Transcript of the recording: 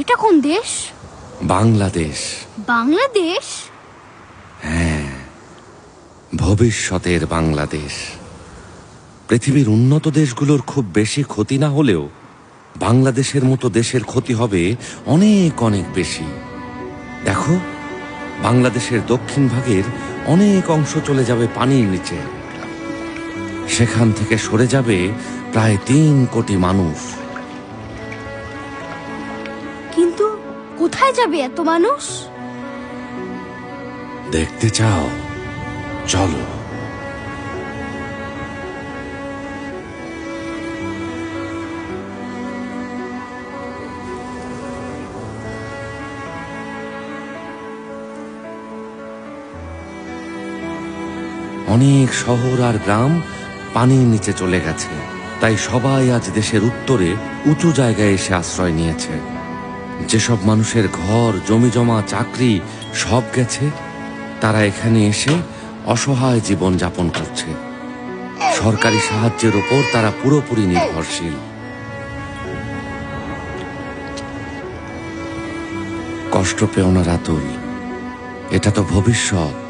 এটা কোন দেশ? বাংলাদেশ। বাংলাদেশ? হ্যাঁ, ভবিষ্যতের বাংলাদেশ। পৃথিবীর উন্নত দেশগুলোর খুব বেশি ক্ষতি না হলেও বাংলাদেশের মতো দেশের ক্ষতি হবে অনেক অনেক বেশি। দেখো, বাংলাদেশের দক্ষিণ ভাগের অনেক অংশ চলে যাবে পানির নিচে। সেখান থেকে সরে যাবে প্রায় 3 কোটি মানুষ। কিন্তু কোথায় যাবে এত মানুষ? দেখতে চাও? চলো। অনেক শহর আর গ্রাম পানির নিচে চলে গেছে, তাই সবাই আজ দেশের উত্তরে উঁচু জায়গায় এসে আশ্রয় নিয়েছে। যেসব মানুষের ঘর, জমি জমা, চাকরি সব গেছে, তারা এখানে এসে অসহায় জীবন যাপন করছে। সরকারি সাহায্যের ওপর তারা পুরোপুরি নির্ভরশীল। কষ্ট পেও না রাতুল, এটা তো ভবিষ্যৎ।